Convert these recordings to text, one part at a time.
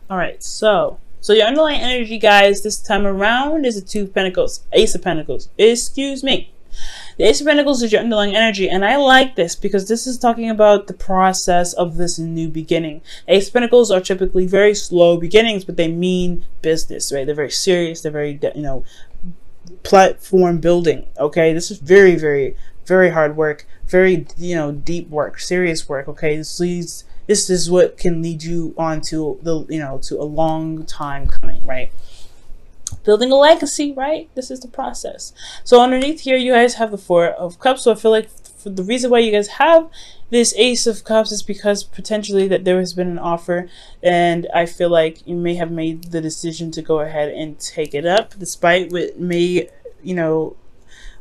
All right, so your underlying energy, guys, this time around is a Two of Pentacles, Ace of Pentacles. Excuse me. The Ace of Pentacles is your underlying energy, and I like this because this is talking about the process of this new beginning. Ace of Pentacles are typically very slow beginnings, but they mean business, right? They're very serious. They're very, platform building. Okay, this is very, very, very hard work. Very, deep work, serious work. Okay, this is what can lead you on to to a long time coming, right? Building a legacy, right? This is the process. So underneath here, you guys have the Four of Cups. So I feel like for the reason why you guys have this Ace of Cups is because potentially that there has been an offer, and I feel like you may have made the decision to go ahead and take it up, despite what may,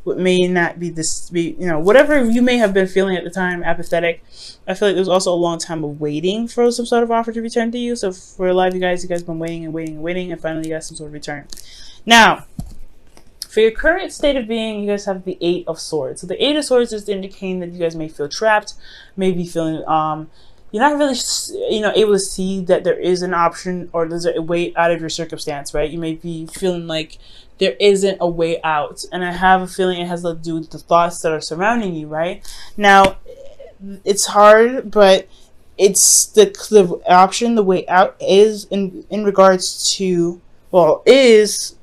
what may not be this, whatever you may have been feeling at the time, apathetic. I feel like there's also a long time of waiting for some sort of offer to return to you. So for a lot of you guys have been waiting and waiting and waiting, and finally you got some sort of return. Now, for your current state of being, you guys have the Eight of Swords. So the Eight of Swords is indicating that you guys may feel trapped, maybe feeling you're not really able to see that there is an option or there's a way out of your circumstance, right? You may be feeling like there isn't a way out, and I have a feeling it has to do with the thoughts that are surrounding you, right? Now, it's hard, but it's the option, the way out is in regards to, well, is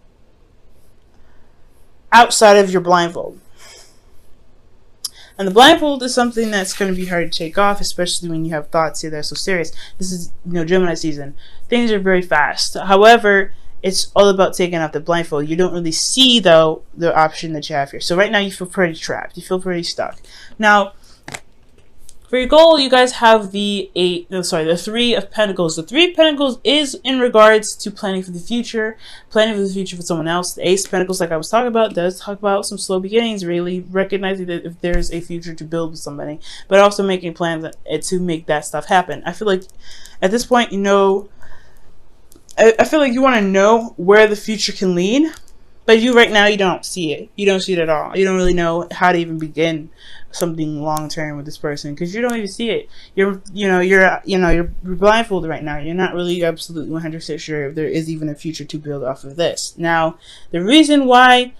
outside of your blindfold. And the blindfold is something that's going to be hard to take off, especially when you have thoughts here that are so serious. This is, Gemini season. Things are very fast. However, it's all about taking off the blindfold. You don't really see, though, the option that you have here. So right now you feel pretty trapped. You feel pretty stuck. Now, for your goal, you guys have the Three of Pentacles. The Three of Pentacles is in regards to planning for the future for someone else. The Ace of Pentacles, like I was talking about, does talk about some slow beginnings, really recognizing that if there's a future to build with somebody, but also making plans to make that stuff happen. I feel like at this point, I feel like you want to know where the future can lead, but right now you don't see it. You don't see it at all. You don't really know how to even begin something long term with this person because you don't even see it. You're blindfolded right now. You're not really absolutely 100% sure if there is even a future to build off of this. Now, the reason why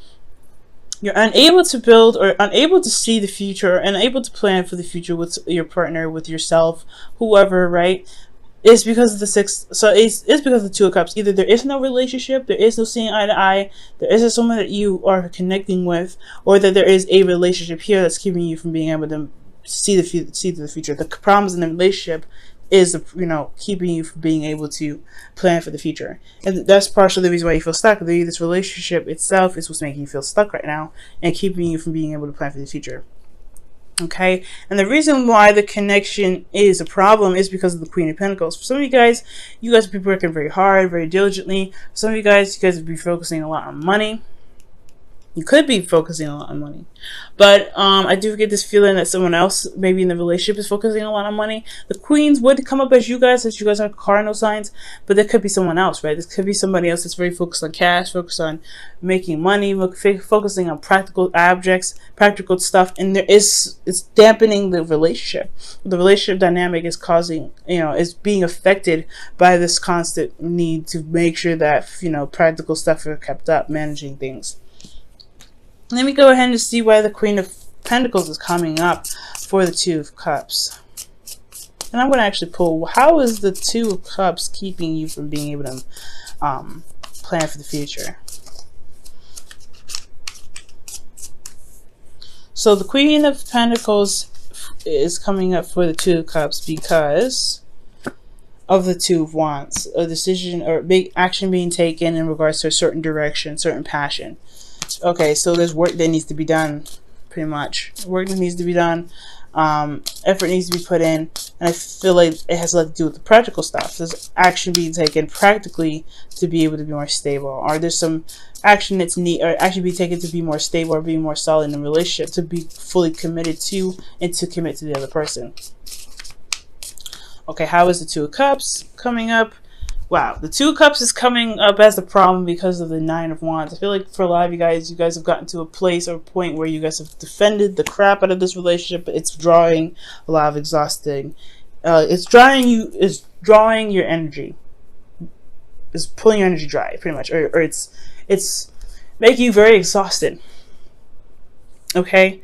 you're unable to build or unable to see the future or unable to plan for the future with your partner, with yourself, whoever, right? It's because of the it's because of the Two of Cups. Either there is no relationship, there is no seeing eye to eye, there isn't someone that you are connecting with, or that there is a relationship here that's keeping you from being able to see the future. The problems in the relationship is keeping you from being able to plan for the future, and that's partially the reason why you feel stuck. This relationship itself is what's making you feel stuck right now and keeping you from being able to plan for the future. Okay, and the reason why the connection is a problem is because of the Queen of Pentacles. For some of you guys will be working very hard, very diligently. For some of you guys will be focusing a lot on money. You could be focusing a lot on money, but I do get this feeling that someone else, maybe in the relationship, is focusing a lot on money. The Queens would come up as you guys are cardinal signs, but there could be someone else, right? This could be somebody else that's very focused on cash, focused on making money, focusing on practical objects, practical stuff, and it's dampening the relationship. The relationship dynamic is causing, is being affected by this constant need to make sure that practical stuff are kept up, managing things. Let me go ahead and see why the Queen of Pentacles is coming up for the Two of Cups. And I'm going to actually pull, how is the Two of Cups keeping you from being able to plan for the future? So the Queen of Pentacles is coming up for the Two of Cups because of the Two of Wands. A decision or big action being taken in regards to a certain direction, certain passion. Okay, so there's work that needs to be done, pretty much. Work that needs to be done, effort needs to be put in, and I feel like it has a lot to do with the practical stuff. There's action being taken practically to be able to be more stable, or there's some action that's action being taken to be more stable or be more solid in a relationship, to be fully committed to and to commit to the other person. Okay, how is the Two of Cups coming up? Wow, the Two of Cups is coming up as the problem because of the Nine of Wands. I feel like for a lot of you guys have gotten to a place or a point where you guys have defended the crap out of this relationship, but it's drawing a lot of exhausting. It's drawing your energy. is pulling your energy dry, pretty much, or it's making you very exhausted. Okay,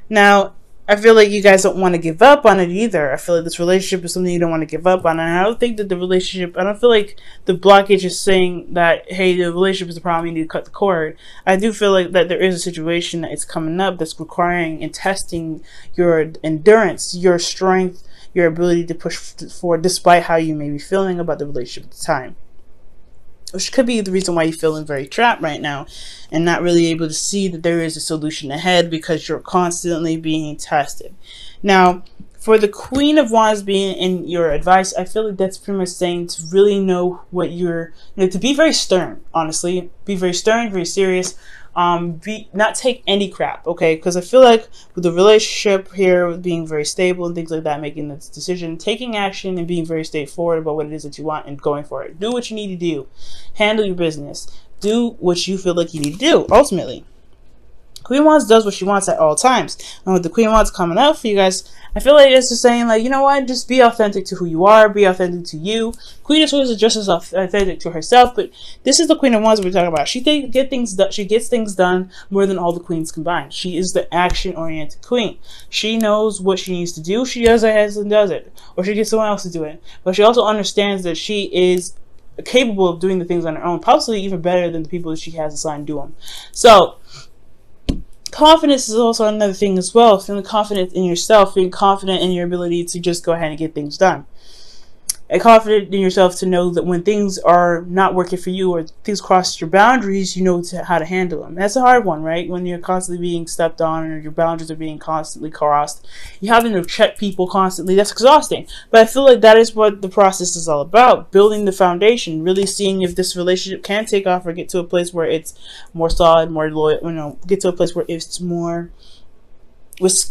now I feel like you guys don't want to give up on it either. I feel like this relationship is something you don't want to give up on. And I don't think that I don't feel like the blockage is saying that, hey, the relationship is the problem, you need to cut the cord. I do feel like that there is a situation that is coming up that's requiring and testing your endurance, your strength, your ability to push forward despite how you may be feeling about the relationship at the time. Which could be the reason why you're feeling very trapped right now and not really able to see that there is a solution ahead, because you're constantly being tested. Now, for the Queen of Wands being in your advice, I feel like that's pretty much saying to really know what to be very stern, honestly. Be very stern, very serious. Not take any crap, okay? Because I feel like with the relationship here, with being very stable and things like that, making this decision, taking action and being very straightforward about what it is that you want and going for it. Do what you need to do. Handle your business. Do what you feel like you need to do, ultimately. Queen of Wands does what she wants at all times. And with the Queen of Wands coming up for you guys, I feel like it's just saying, like, you know what, just be authentic to who you are, be authentic to you. Queen of Swords is just as authentic to herself, but this is the Queen of Wands we're talking about. She gets things done more than all the queens combined. She is the action-oriented queen. She knows what she needs to do. She does it and does it, or she gets someone else to do it. But she also understands that she is capable of doing the things on her own, possibly even better than the people that she has assigned to them. So confidence is also another thing as well. Feeling confident in yourself, feeling confident in your ability to just go ahead and get things done. And confident in yourself to know that when things are not working for you or things cross your boundaries, you know how to handle them. That's a hard one, right? When you're constantly being stepped on or your boundaries are being constantly crossed, you having to check people constantly. That's exhausting. But I feel like that is what the process is all about. Building the foundation, really seeing if this relationship can take off or get to a place where it's more solid, more loyal, get to a place where it's more,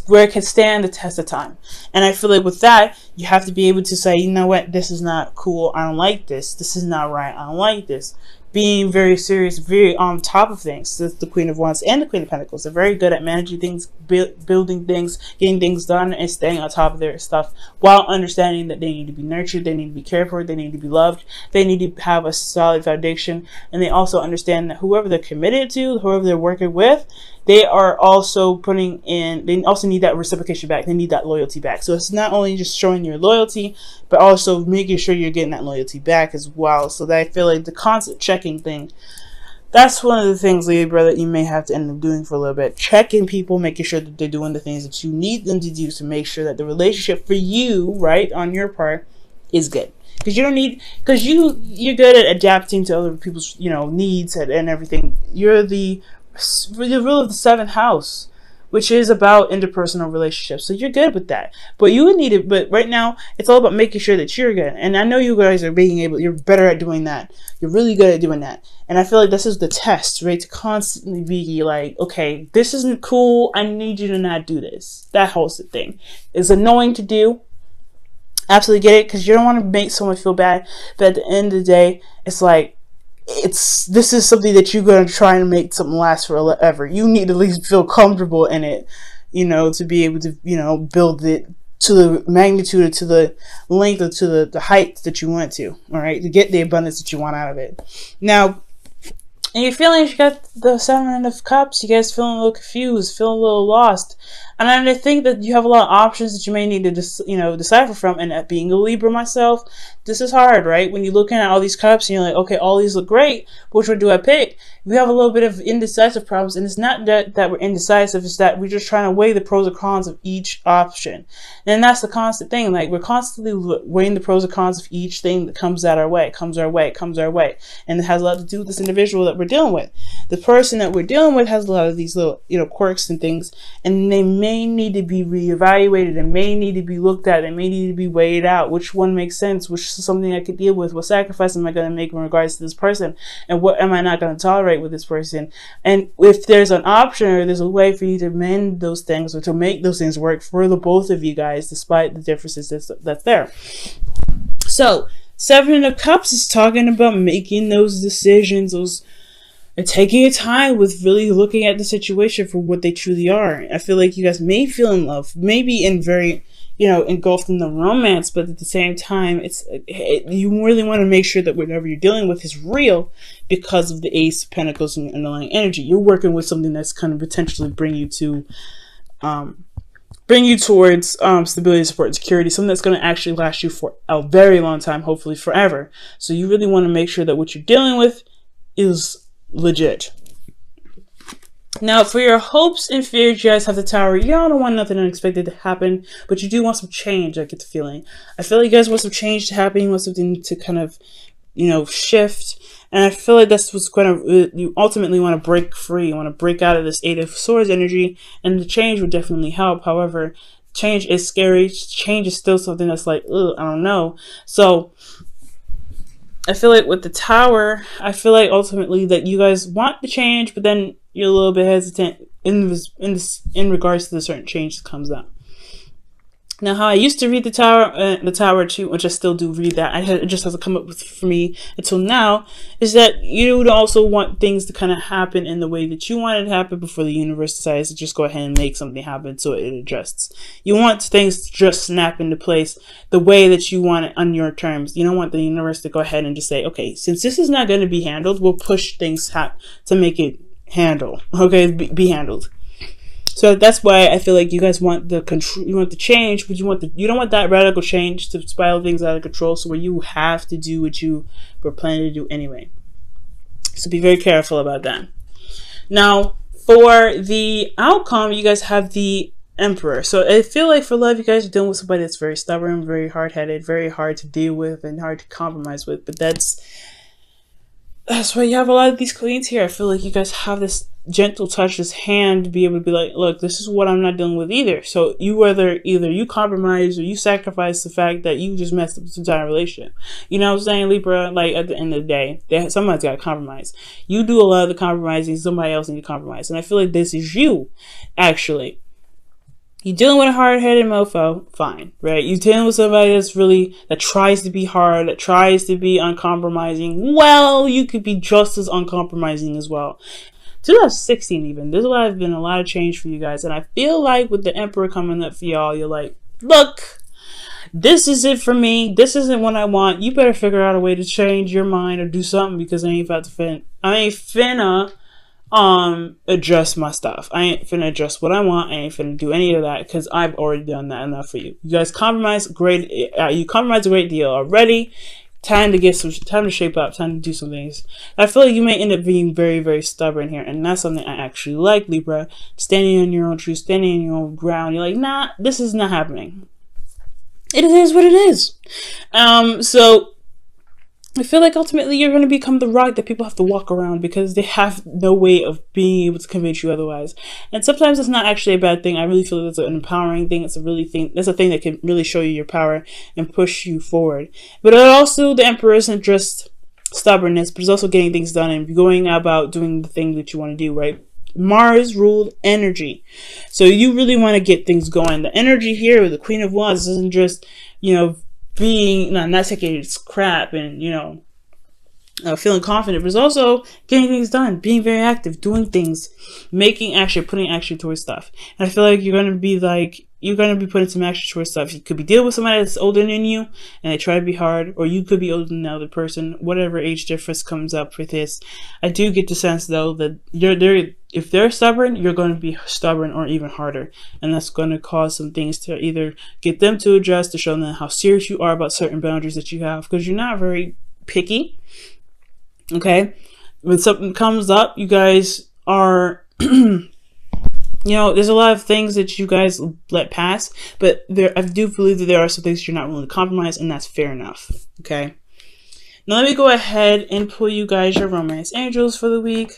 where it can stand the test of time. And I feel like with that, you have to be able to say, you know what, this is not cool, I don't like this is not right, I don't like this. Being very serious, very on top of things. That's the Queen of Wands and the Queen of Pentacles. They're very good at managing things, building things, getting things done, and staying on top of their stuff while understanding that they need to be nurtured, they need to be cared for, they need to be loved, they need to have a solid foundation, and they also understand that whoever they're committed to, whoever they're working with, they are also they also need that reciprocation back. They need that loyalty back. So it's not only just showing your loyalty, but also making sure you're getting that loyalty back as well. So that I feel like the constant checking thing, that's one of the things, Libra, that you may have to end up doing for a little bit. Checking people, making sure that they're doing the things that you need them to do to make sure that the relationship for you, right, on your part, is good. Because you're good at adapting to other people's, needs and everything. You're the rule of the 7th house, which is about interpersonal relationships. So you're good with that. But but right now it's all about making sure that you're good. And I know you guys are you're better at doing that. You're really good at doing that. And I feel like this is the test, right? To constantly be like, okay, this isn't cool, I need you to not do this. That whole thing is annoying to do. Absolutely get it, because you don't want to make someone feel bad. But at the end of the day, it's like, this is something that you're going to try and make something last forever. You need to at least feel comfortable in it, to be able to, build it to the magnitude or to the length or to the height that you want to, all right, to get the abundance that you want out of it. Now, in your feelings, you got the 7 of Cups. You guys feeling a little confused, feeling a little lost. And I think that you have a lot of options that you may need to decipher from. And being a Libra myself, this is hard, right? When you're looking at all these cups and you're like, okay, all these look great, but which one do I pick? We have a little bit of indecisive problems, and it's not that we're indecisive, it's that we're just trying to weigh the pros and cons of each option. And that's the constant thing. Like, we're constantly weighing the pros and cons of each thing that comes our way. And it has a lot to do with this individual that we're dealing with. The person that we're dealing with has a lot of these little, quirks and things, and they may need to be reevaluated, and may need to be looked at, and may need to be weighed out. Which one makes sense? Which is something I could deal with? What sacrifice am I going to make in regards to this person? And what am I not going to tolerate with this person? And if there's an option or there's a way for you to mend those things or to make those things work for the both of you guys, despite the differences that's there. So 7 of Cups is talking about making those decisions, and taking your time with really looking at the situation for what they truly are. I feel like you guys may feel in love, maybe in very, you know, engulfed in the romance, but at the same time, you really want to make sure that whatever you're dealing with is real because of the Ace of Pentacles and underlying energy. You're working with something that's going to potentially bring you towards stability, support, and security, something that's going to actually last you for a very long time, hopefully forever. So you really want to make sure that what you're dealing with is legit. Now, for your hopes and fears, you guys have the Tower. Y'all don't want nothing unexpected to happen, but you do want some change, I get the feeling. I feel like you guys want some change to happen. You want something to kind of, you know, shift. And I feel like that's what's going to, you ultimately want to break free. You want to break out of this Eight of Swords energy, and the change would definitely help. However, change is scary. Change is still something that's like, ugh, I don't know. So I feel like with the Tower, I feel like ultimately that you guys want the change, but then you're a little bit hesitant in regards to the certain change that comes up. Now, how I used to read the Tower too, which I still do read that, it just hasn't come up with for me until now, is that you would also want things to kind of happen in the way that you want it to happen before the universe decides to just go ahead and make something happen so it adjusts. You want things to just snap into place the way that you want it on your terms. You don't want the universe to go ahead and just say, okay, since this is not going to be handled, we'll push things to make it be handled. So that's why I feel like you guys want the control, you want the change, but you don't want that radical change to spiral things out of control, so where you have to do what you were planning to do anyway. So be very careful about that. Now, for the outcome, you guys have the Emperor. So I feel like for love, you guys are dealing with somebody that's very stubborn, very hard-headed, very hard to deal with, and hard to compromise with. But that's why you have a lot of these queens here. I feel like you guys have this gentle touch, this hand to be able to be like, look, this is what I'm not dealing with either. So you either you compromise or you sacrifice the fact that you just messed up this entire relationship. You know what I'm saying, Libra? Like, at the end of the day, somebody's got to compromise. You do a lot of the compromising, somebody else needs to compromise. And I feel like this is you, actually. You're dealing with a hard-headed mofo, fine, right? You're dealing with somebody that tries to be hard, that tries to be uncompromising. Well, you could be just as uncompromising as well. 2016 even, been a lot of change for you guys. And I feel like with the Emperor coming up for y'all, you're like, look, this is it for me. This isn't what I want. You better figure out a way to change your mind or do something, because I ain't finna adjust my stuff. I ain't finna adjust what I want. I ain't finna do any of that, because I've already done that enough for you. You guys compromise great. You compromise a great deal already. Time to shape up, time to do some things. I feel like you may end up being very, very stubborn here, and that's something I actually like, Libra. Standing on your own truth, standing on your own ground. You're like, nah, this is not happening. It is what it is. So I feel like ultimately you're going to become the rock that people have to walk around, because they have no way of being able to convince you otherwise. And sometimes it's not actually a bad thing. I really feel that's an empowering thing. That's a thing that can really show you your power and push you forward. But also, the Emperor isn't just stubbornness, but it's also getting things done and going about doing the thing that you want to do, right? Mars ruled energy. So you really want to get things going. The energy here with the Queen of Wands isn't just, being not taking its crap and feeling confident, but it's also getting things done, being very active, doing things, making action, putting action towards stuff. And I feel like you're gonna be putting some action towards stuff. You could be dealing with somebody that's older than you and they try to be hard, or you could be older than the other person. Whatever age difference comes up for this, I do get the sense though that if they're stubborn, you're going to be stubborn or even harder, and that's going to cause some things to either get them to adjust, to show them how serious you are about certain boundaries that you have, because you're not very picky. Okay, when something comes up, you guys are there's a lot of things that you guys let pass, but I do believe that there are some things you're not willing to compromise, and that's fair enough. Okay, now let me go ahead and pull you guys your romance angels for the week.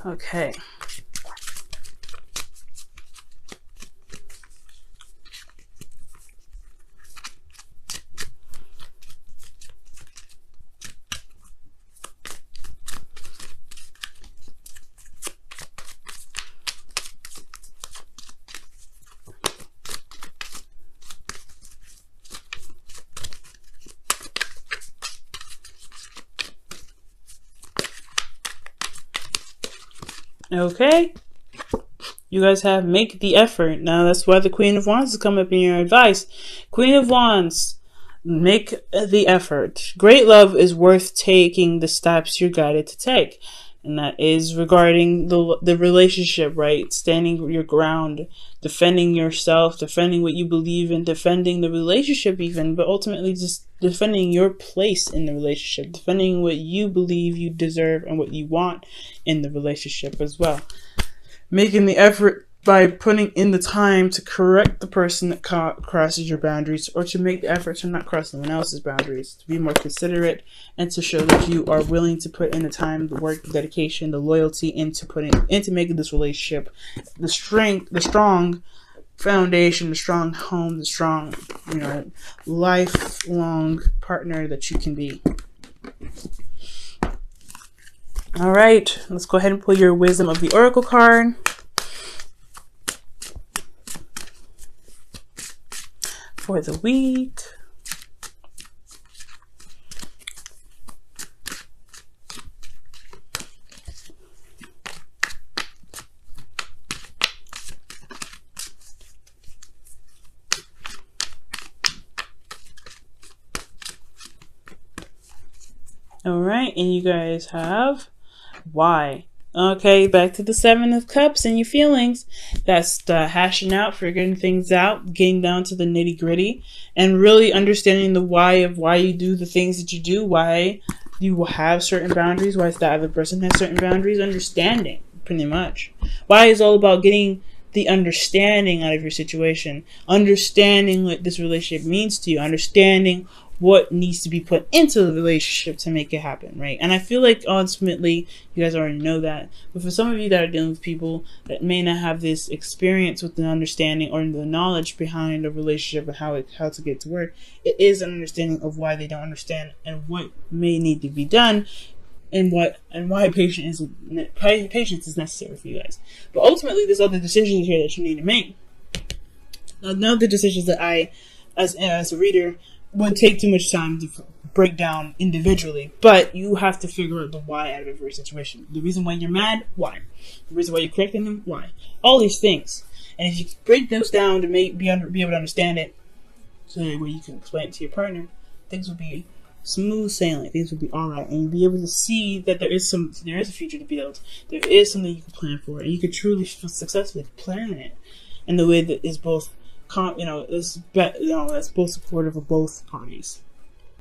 Okay. Okay, You guys have make the effort. Now that's why the Queen of Wands has come up in your advice. Queen of Wands, make the effort. Great love is worth taking the steps you're guided to take. And that is regarding the relationship, right? Standing your ground, defending yourself, defending what you believe in, defending the relationship even, but ultimately just defending your place in the relationship, defending what you believe you deserve and what you want in the relationship as well. Making the effort by putting in the time to correct the person that crosses your boundaries, or to make the effort to not cross someone else's boundaries, to be more considerate, and to show that you are willing to put in the time, the work, the dedication, the loyalty into making this relationship the strong foundation, the strong home, the strong, lifelong partner that you can be. All right, let's go ahead and pull your Wisdom of the Oracle card. For the week. All right, and you guys have why. Okay, back to the Seven of Cups and your feelings. That's the hashing out, figuring things out, getting down to the nitty gritty, and really understanding the why of why you do the things that you do, why you have certain boundaries, why the other person has certain boundaries. Understanding, pretty much. Why is all about getting the understanding out of your situation, understanding what this relationship means to you, understanding what needs to be put into the relationship to make it happen, right? And I feel like ultimately you guys already know that. But for some of you that are dealing with people that may not have this experience with the understanding or the knowledge behind a relationship and how to get to work, it is an understanding of why they don't understand and what may need to be done, and why patience is necessary for you guys. But ultimately, there's other decisions here that you need to make. Now, none of the decisions that I, as a reader, would take too much time to break down individually, but you have to figure out the why out of every situation. The reason why you're mad, why? The reason why you're correcting them, why? All these things. And if you break those down to be able to understand it, so that way you can explain it to your partner, things will be smooth sailing. Things will be alright, and you'll be able to see that there is a future to build. There is something you can plan for, and you can truly successfully plan it in the way that is both that's both supportive of both parties.